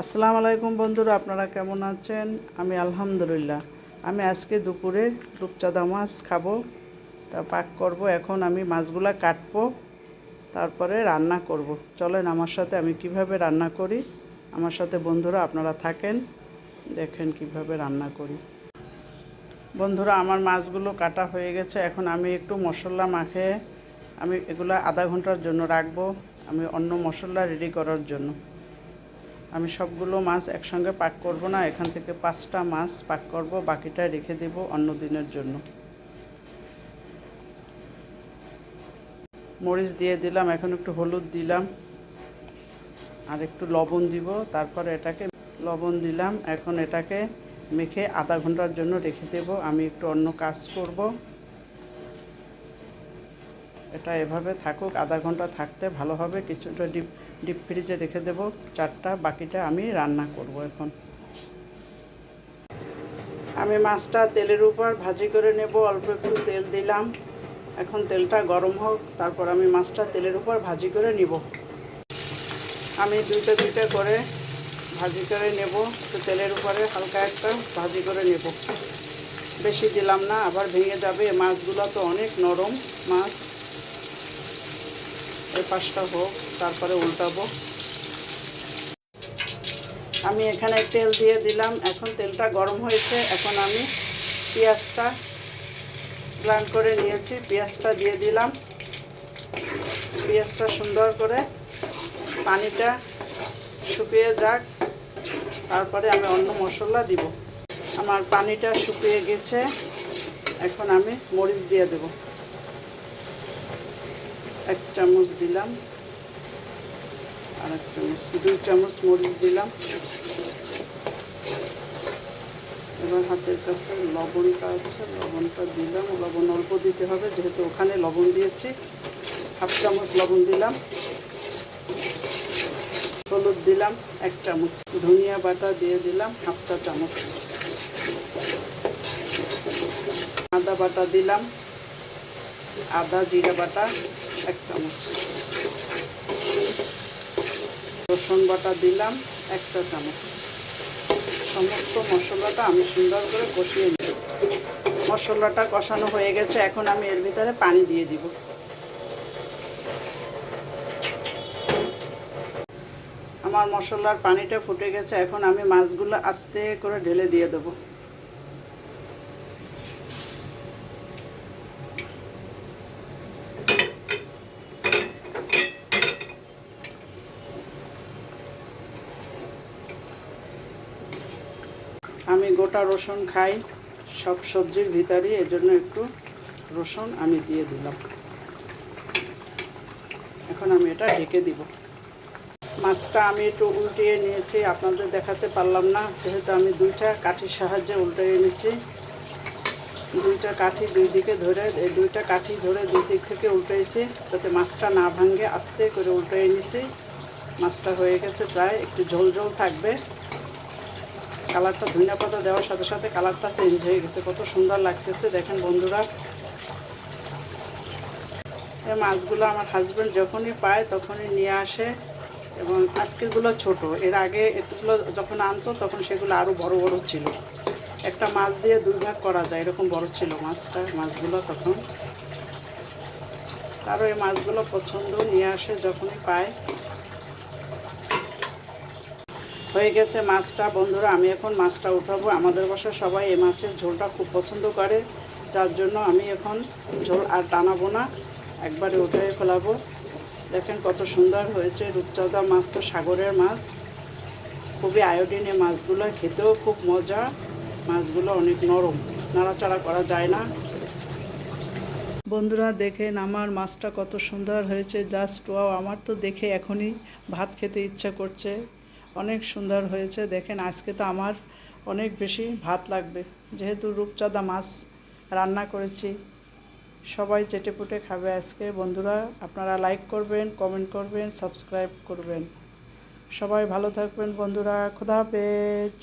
আসসালামু আলাইকুম বন্ধুরা, আপনারা কেমন আছেন? আমি আলহামদুলিল্লাহ। আমি আজকে দুপুরে রূপচাঁদা মাছ খাবো, তা পাক করব। এখন আমি মাছগুলা কাটবো, তারপরে রান্না করব। চলেন আমার সাথে আমি কিভাবে রান্না করি। আমার সাথে বন্ধুরা আপনারা থাকেন, দেখেন কিভাবে রান্না করি। বন্ধুরা, আমার মাছগুলো কাটা হয়ে গেছে। এখন আমি একটু মশলা মাখিয়ে আমি এগুলা আধা ঘন্টার জন্য রাখবো, আমি অন্য মশলা রেডি করার জন্য। আমি সবগুলো মাছ একসঙ্গে পাক করব না, এখান থেকে 5টা মাছ পাক করব, বাকিটা রেখে দেব অন্য দিনের জন্য। মরিচ দিয়ে দিলাম, এখন একটু হলুদ দিলাম আর একটু লবণ দিব। তারপরে এটাকে লবণ দিলাম, এখন এটাকে মেখে আধা ঘন্টার জন্য রেখে দেব। আমি একটু অন্য কাজ করব। এটা এভাবে থাকুক, আধা ঘন্টা থাকতে ভালো হবে। কিছুটা ডিপ ফ্রিজে রেখে দেব 4টা, বাকিটা আমি রান্না করব। এখন আমি মাছটা তেলের উপর ভাজি করে নেব। অল্প একটু তেল দিলাম, এখন তেলটা গরম হোক, তারপর আমি মাছটা তেলের উপর ভাজি করে নিব। আমি দুইটা করে ভাজি করে নেব। তো তেলের উপরে হালকা একটা ভাজি করে নেব, বেশি দিলাম না, আবার ভেঙে যাবে। মাছগুলো তো অনেক নরম মাছ। এই পাশটা হোক, তারপরে উল্টাবো। আমি এখানে তেল দিয়ে দিলাম, এখন তেলটা গরম হয়েছে। এখন আমি পেঁয়াজটা ব্লেন্ড করে নিয়েছি, পেঁয়াজটা দিয়ে দিলাম। পেঁয়াজটা সুন্দর করে পানিটা শুকিয়ে যাক, তারপরে আমি অন্য মশলা দিব। আমার পানিটা শুকিয়ে গেছে, এখন আমি মরিচ দিয়ে দেব। 1 চামচ দিলাম, আর 1 চামচ, 2 চামচ মরিচ দিলাম। এবার হাতের কাছে লবণটা আছে, লবণটা দিলাম। লবণ অল্প দিতে হবে, যেহেতু ওখানে লবণ দিয়েছি। 1/2 চামচ লবণ দিলাম। হলুদ দিলাম 1 চামচ। ধনিয়া বাটা দিয়ে দিলাম 1/2 চামচ। আদা বাটা দিলাম, আদা জিরা বাটা 1 চামচ। রসুন বাটা দিলাম 1 চামচ। সমস্ত মশলাটা আমি সুন্দর করে কষিয়ে নিই। মশলাটা কষানো হয়ে গেছে, এখন আমি এর ভিতরে পানি দিয়ে দিব। আমার মশলার পানিটা ফুটে গেছে, এখন আমি মাছগুলো আস্তে করে ঢেলে দিয়ে দেব। আমি গোটা রসুন খাই সব সবজির ভিতরে, এজন্য একটু রসুন আমি দিয়ে দিলাম। এখন আমি এটা ঢেকে দিব। মাছটা আমি একটু উল্টিয়ে নিয়েছি, আপনাদের দেখাতে পারলাম না, যেহেতু আমি 2টা কাঠির সাহায্যে উল্টিয়ে নিয়েছি। 2টা কাঠি দুই দিকে ধরে, এই 2টা কাঠি ধরে দুই দিক থেকে উল্টাইছি, যাতে মাছটা না ভাঙে। আস্তে করে উল্টিয়ে নিয়েছি। মাছটা হয়ে গেছে, প্রায় একটু ঝোল ঝোল থাকবে। কালারটা ধনিয়া পাতা দেওয়ার সাথে সাথে কালারটা চেঞ্জ হয়ে গেছে, কত সুন্দর লাগতেছে দেখেন বন্ধুরা। এই মাছগুলো আমার হাজব্যান্ড যখনই পায় তখনই নিয়ে আসে, এবং আজকেরগুলো ছোট। এর আগে এগুলো যখন আনতো তখন সেগুলো আরও বড় বড় ছিল। একটা মাছ দিয়ে 2 ভাগ করা যায়, এরকম বড় ছিল মাছগুলো তখন। তারও এই মাছগুলো পছন্দ, নিয়ে আসে যখনই পায়। হয়ে গেছে মাছটা বন্ধুরা, আমি এখন মাছটা উঠাবো। আমাদের বাসায় সবাই এই মাছের ঝোলটা খুব পছন্দ করে, যার জন্য আমি এখন ঝোল আর টানাবো না, একবারে উঠে ফেলাবো। দেখেন কত সুন্দর হয়েছে। রূপচাঁদা মাছ তো সাগরের মাছ, খুবই আয়োডিনে মাছগুলো, খেতেও খুব মজা। মাছগুলো অনেক নরম, নাড়াচাড়া করা যায় না। বন্ধুরা দেখেন আমার মাছটা কত সুন্দর হয়েছে, জাস্ট ওয়াও। আমার তো দেখে এখনই ভাত খেতে ইচ্ছা করছে, অনেক সুন্দর হয়েছে। দেখেন আজকে তো আমার অনেক বেশি ভাত লাগবে, যেহেতু রূপচাঁদা মাছ রান্না করেছি। সবাই চেটেপুটে খাবে আজকে। বন্ধুরা আপনারা লাইক করবেন, কমেন্ট করবেন, সাবস্ক্রাইব করবেন। সবাই ভালো থাকবেন বন্ধুরা, খোদা হাফেজ।